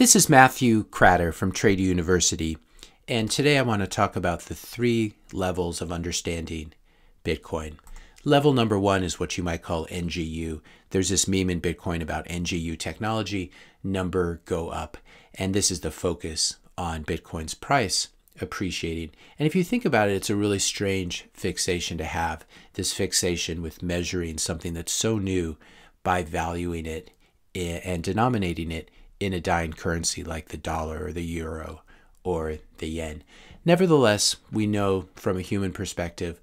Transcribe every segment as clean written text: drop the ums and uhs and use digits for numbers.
This is Matthew Cratter from Trade University, and today I want to talk about the 3 levels of understanding Bitcoin. Level number 1 is what you might call NGU. There's this meme in Bitcoin about NGU technology, number go up, and this is the focus on Bitcoin's price appreciating. And if you think about it, it's a really strange fixation to have, this fixation with measuring something that's so new by valuing it and denominating it in a dying currency like the dollar or the euro or the yen. Nevertheless, we know from a human perspective,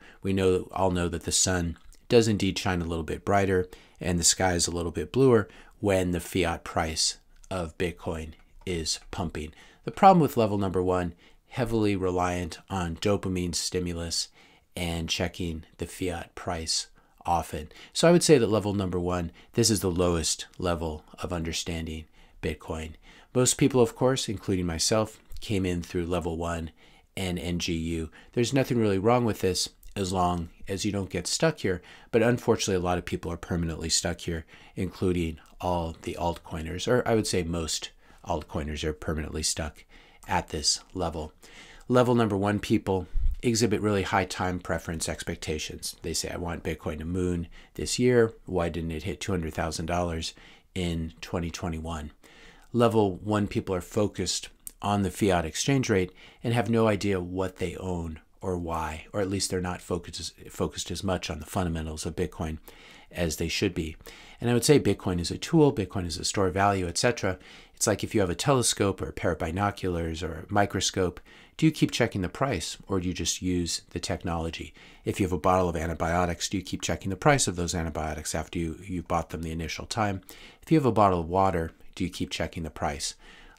all know that the sun does indeed shine a little bit brighter and the sky is a little bit bluer when the fiat price of Bitcoin is pumping. The problem with level number 1, heavily reliant on dopamine stimulus and checking the fiat price often. So I would say that level number 1, this is the lowest level of understanding Bitcoin. Most people, of course, including myself, came in through level 1 and NGU. There's nothing really wrong with this as long as you don't get stuck here, but unfortunately a lot of people are permanently stuck here, including all the altcoiners, or I would say most altcoiners are permanently stuck at this level. Level number 1 people exhibit really high time preference expectations. They say, I want Bitcoin to moon this year. Why didn't it hit $200,000 in 2021? Level 1 people are focused on the fiat exchange rate and have no idea what they own or why, or at least they're not focused as much on the fundamentals of Bitcoin as they should be. And I would say Bitcoin is a tool, Bitcoin is a store of value, etc. It's like if you have a telescope or a pair of binoculars or a microscope, do you keep checking the price or do you just use the technology? If you have a bottle of antibiotics, do you keep checking the price of those antibiotics after you bought them the initial time? If you have a bottle of water, do you keep checking the price?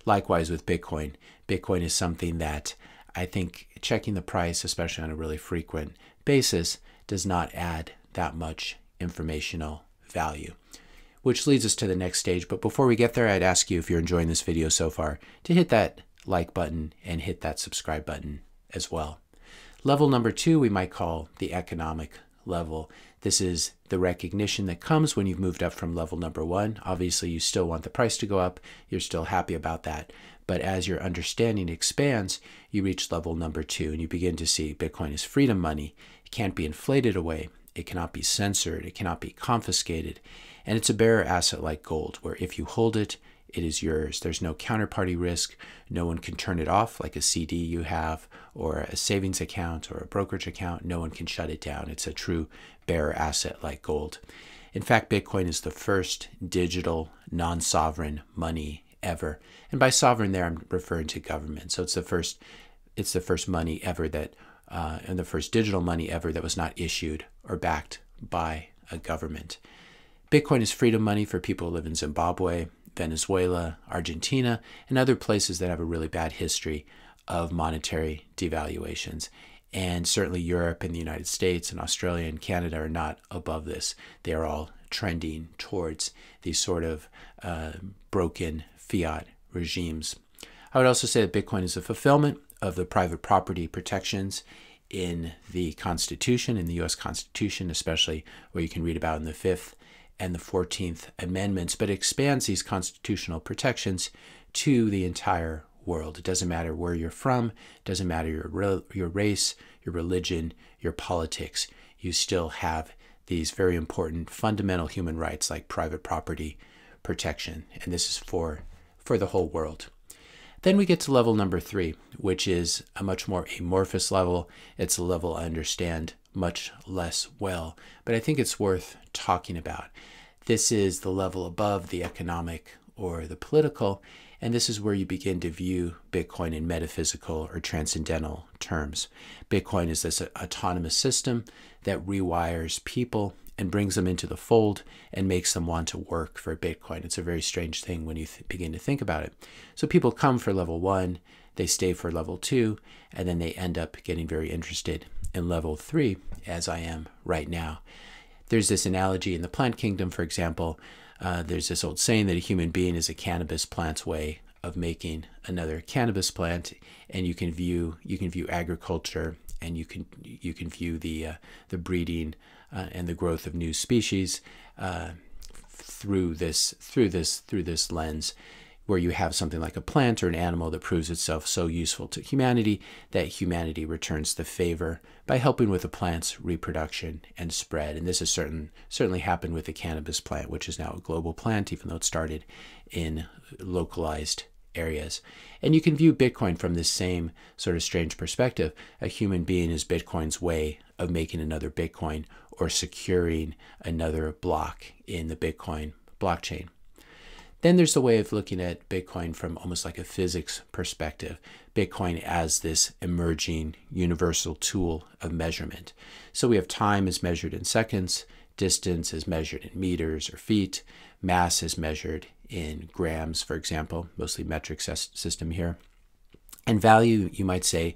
Likewise with Bitcoin. Bitcoin is something that I think checking the price, especially on a really frequent basis, does not add that much informational value. Which leads us to the next stage. But before we get there, I'd ask you, if you're enjoying this video so far, to hit that like button and hit that subscribe button as well. Level number 2 we might call the economic level. This is the recognition that comes when you've moved up from level number 1. Obviously, you still want the price to go up. You're still happy about that. But as your understanding expands, you reach level number 2 and you begin to see Bitcoin is freedom money. It can't be inflated away. It cannot be censored. It cannot be confiscated. And it's a bearer asset like gold, where if you hold it, it is yours. There's no counterparty risk. No one can turn it off like a CD you have or a savings account or a brokerage account. No one can shut it down. It's a true bearer asset like gold. In fact, Bitcoin is the first digital non-sovereign money ever. And by sovereign there, I'm referring to government. So it's the first money ever that, and the first digital money ever that was not issued or backed by a government. Bitcoin is freedom money for people who live in Zimbabwe, Venezuela, Argentina, and other places that have a really bad history of monetary devaluations. And certainly Europe and the United States and Australia and Canada are not above this. They are all trending towards these sort of broken fiat regimes. I would also say that Bitcoin is a fulfillment of the private property protections in the Constitution, in the U.S. Constitution, especially where you can read about in the 5th and the 14th Amendments, but it expands these constitutional protections to the entire world. It doesn't matter where you're from, it doesn't matter your race, your religion, your politics. You still have these very important fundamental human rights like private property protection, and this is for the whole world. Then we get to level number 3, which is a much more amorphous level. It's a level I understand much less well, but I think it's worth talking about. This is the level above the economic or the political, and this is where you begin to view Bitcoin in metaphysical or transcendental terms. Bitcoin is this autonomous system that rewires people and brings them into the fold and makes them want to work for Bitcoin. It's a very strange thing when you begin to think about it. So people come for level 1, they stay for level 2, and then they end up getting very interested in level 3, as I am right now. There's this analogy in the plant kingdom, for example. There's this old saying that a human being is a cannabis plant's way of making another cannabis plant, and you can view agriculture, and you can view the breeding and the growth of new species through this lens. where you have something like a plant or an animal that proves itself so useful to humanity that humanity returns the favor by helping with the plant's reproduction and spread. And this has certainly happened with the cannabis plant, which is now a global plant, even though it started in localized areas. And you can view Bitcoin from this same sort of strange perspective. A human being is Bitcoin's way of making another Bitcoin or securing another block in the Bitcoin blockchain. Then there's the way of looking at Bitcoin from almost like a physics perspective. Bitcoin as this emerging universal tool of measurement. So we have time is measured in seconds, distance is measured in meters or feet, mass is measured in grams, for example, mostly metric system here. And value, you might say,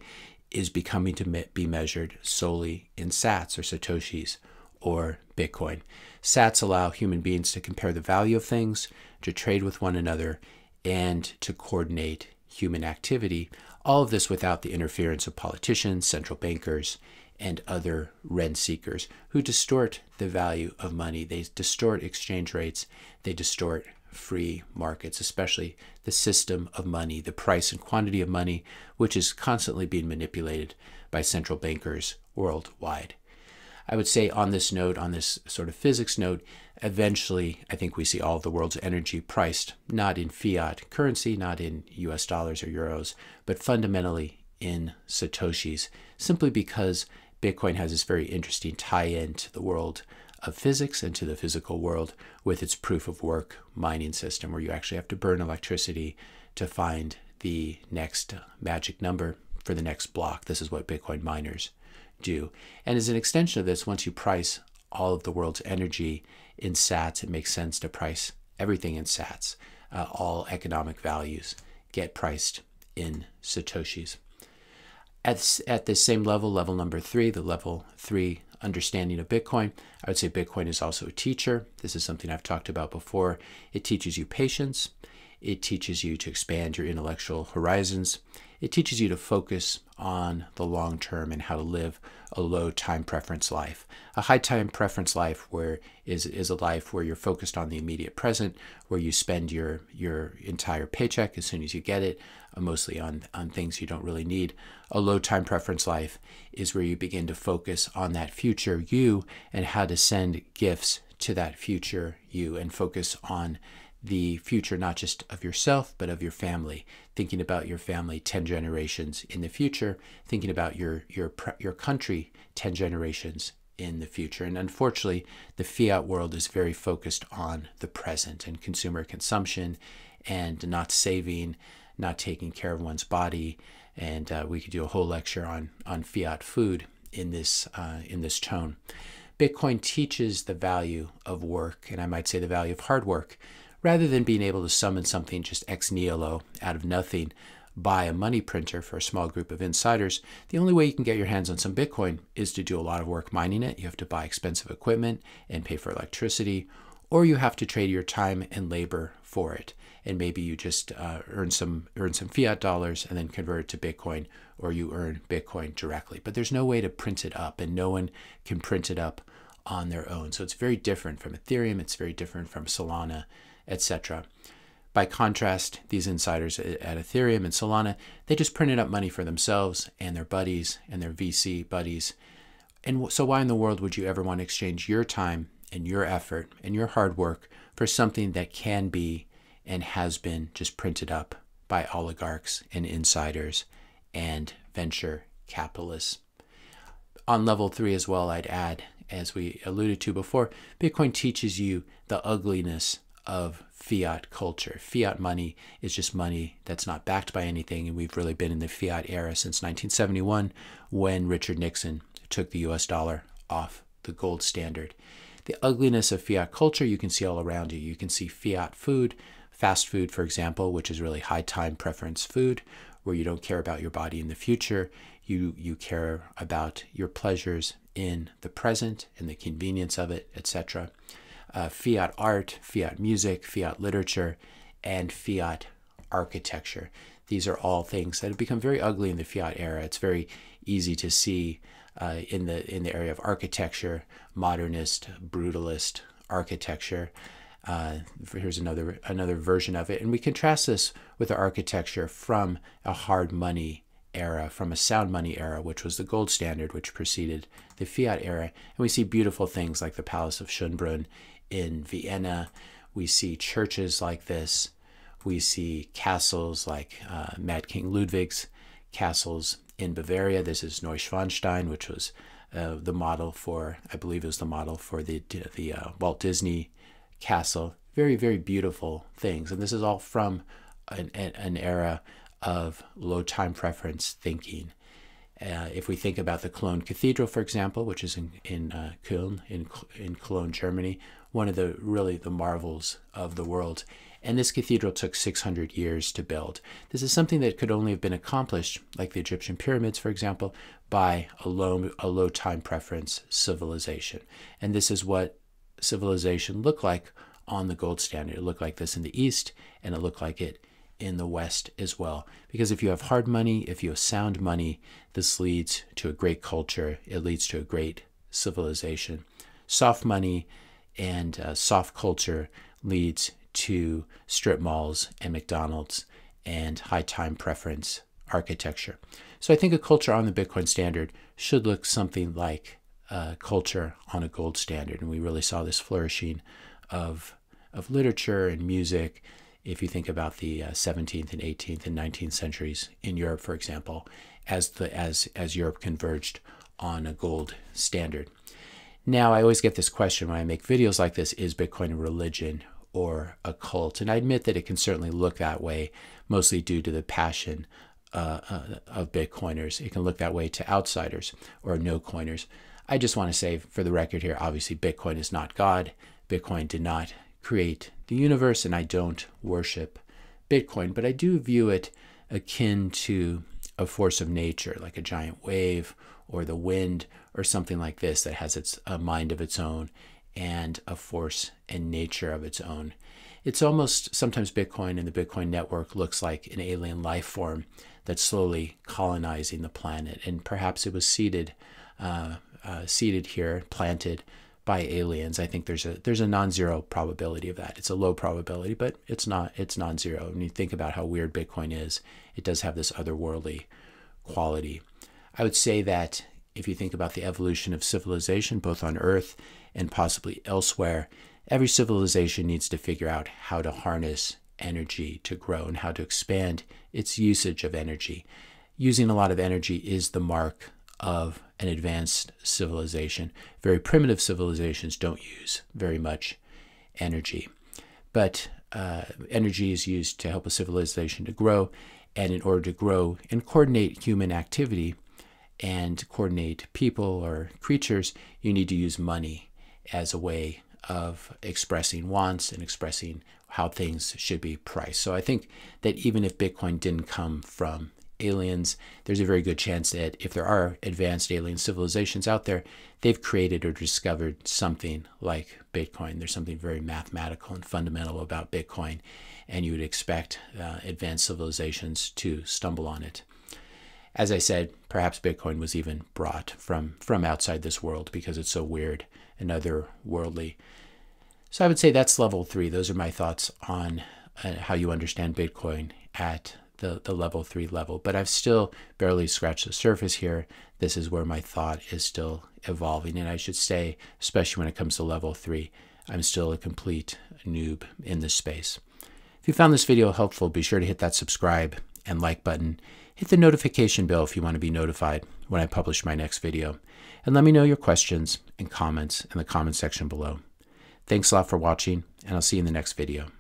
is becoming to be measured solely in sats or satoshis or Bitcoin. Sats allow human beings to compare the value of things, to trade with one another, and to coordinate human activity. All of this without the interference of politicians, central bankers, and other rent seekers who distort the value of money. They distort exchange rates. They distort free markets, especially the system of money, the price and quantity of money, which is constantly being manipulated by central bankers worldwide. I would say on this note, on this sort of physics note, eventually I think we see all of the world's energy priced not in fiat currency, not in US dollars or euros, but fundamentally in satoshis, simply because Bitcoin has this very interesting tie-in to the world of physics and to the physical world with its proof of work mining system, where you actually have to burn electricity to find the next magic number for the next block. This is what Bitcoin miners do. And as an extension of this, once you price all of the world's energy in sats, it makes sense to price everything in sats. All economic values get priced in satoshis. At this same level, level number 3, the level 3 understanding of Bitcoin, I would say Bitcoin is also a teacher. This is something I've talked about before. It teaches you patience. It teaches you to expand your intellectual horizons. It teaches you to focus on the long term and how to live a low time preference life. A high time preference life is a life where you're focused on the immediate present, where you spend your entire paycheck as soon as you get it, mostly on things you don't really need. A low time preference life is where you begin to focus on that future you and how to send gifts to that future you, and focus on the future not just of yourself but of your family, thinking about your family 10 generations in the future, thinking about your country 10 generations in the future. And unfortunately, the fiat world is very focused on the present and consumer consumption and not saving, not taking care of one's body. And we could do a whole lecture on fiat food in this tone. Bitcoin teaches the value of work, and I might say the value of hard work. Rather than being able to summon something just ex nihilo out of nothing by a money printer for a small group of insiders, the only way you can get your hands on some Bitcoin is to do a lot of work mining it. You have to buy expensive equipment and pay for electricity, or you have to trade your time and labor for it. And maybe you just earn some fiat dollars and then convert it to Bitcoin, or you earn Bitcoin directly. But there's no way to print it up, and no one can print it up on their own. So it's very different from Ethereum. It's very different from Solana, etc. By contrast, these insiders at Ethereum and Solana, they just printed up money for themselves and their buddies and their VC buddies. And so why in the world would you ever want to exchange your time and your effort and your hard work for something that can be and has been just printed up by oligarchs and insiders and venture capitalists? On level 3 as well, I'd add, as we alluded to before, Bitcoin teaches you the ugliness of fiat culture. Fiat money is just money that's not backed by anything, and we've really been in the fiat era since 1971, when Richard Nixon took the US dollar off the gold standard. The ugliness of fiat culture you can see all around you. You can see fiat food, fast food, for example, which is really high time preference food, where you don't care about your body in the future. You care about your pleasures in the present and the convenience of it, etc. Fiat art, fiat music, fiat literature, and fiat architecture. These are all things that have become very ugly in the fiat era. It's very easy to see in the area of architecture, modernist, brutalist architecture. Here's another version of it. And we contrast this with the architecture from a hard money era, from a sound money era, which was the gold standard, which preceded the fiat era. And we see beautiful things like the Palace of Schönbrunn in Vienna. We see churches like this. We see castles like Mad King Ludwig's castles in Bavaria. This is Neuschwanstein, which was the model for, I believe it was the model for the Walt Disney castle. Very, very beautiful things. And this is all from an era of low time preference thinking. If we think about the Cologne Cathedral, for example, which is in Köln, in Cologne, Germany, one of the marvels of the world. And this cathedral took 600 years to build. This is something that could only have been accomplished, like the Egyptian pyramids, for example, by a low time preference civilization. And this is what civilization looked like on the gold standard. It looked like this in the East, and it looked like it in the West as well. Because if you have hard money, if you have sound money, this leads to a great culture. It leads to a great civilization. Soft money and soft culture leads to strip malls and McDonald's and high time preference architecture. So I think a culture on the Bitcoin standard should look something like a culture on a gold standard. And we really saw this flourishing of literature and music. If you think about the 17th and 18th and 19th centuries in Europe, for example, as Europe converged on a gold standard. Now, I always get this question when I make videos like this: is Bitcoin a religion or a cult? And I admit that it can certainly look that way, mostly due to the passion of Bitcoiners. It can look that way to outsiders or no-coiners. I just want to say, for the record here, obviously Bitcoin is not God. Bitcoin did not create the universe, and I don't worship Bitcoin, but I do view it akin to a force of nature, like a giant wave or the wind or something like this that has a mind of its own and a force and nature of its own. It's almost, sometimes Bitcoin and the Bitcoin network looks like an alien life form that's slowly colonizing the planet, and perhaps it was seeded here, planted by aliens. I think there's a non-zero probability of that. It's a low probability, but it's non-zero. When you think about how weird Bitcoin is, it does have this otherworldly quality. I would say that if you think about the evolution of civilization, both on Earth and possibly elsewhere, every civilization needs to figure out how to harness energy to grow and how to expand its usage of energy. Using a lot of energy is the mark of an advanced civilization. Very primitive civilizations don't use very much energy, but energy is used to help a civilization to grow, and in order to grow and coordinate human activity and coordinate people or creatures, you need to use money as a way of expressing wants and expressing how things should be priced. So I think that even if Bitcoin didn't come from aliens, there's a very good chance that if there are advanced alien civilizations out there, they've created or discovered something like Bitcoin. There's something very mathematical and fundamental about Bitcoin, and you would expect advanced civilizations to stumble on it. As I said, perhaps Bitcoin was even brought from outside this world because it's so weird and otherworldly. So I would say that's level 3. Those are my thoughts on how you understand Bitcoin at the level 3 level. But I've still barely scratched the surface here. This is where my thought is still evolving. And I should say, especially when it comes to level 3, I'm still a complete noob in this space. If you found this video helpful, be sure to hit that subscribe and like button. Hit the notification bell if you want to be notified when I publish my next video. And let me know your questions and comments in the comment section below. Thanks a lot for watching, and I'll see you in the next video.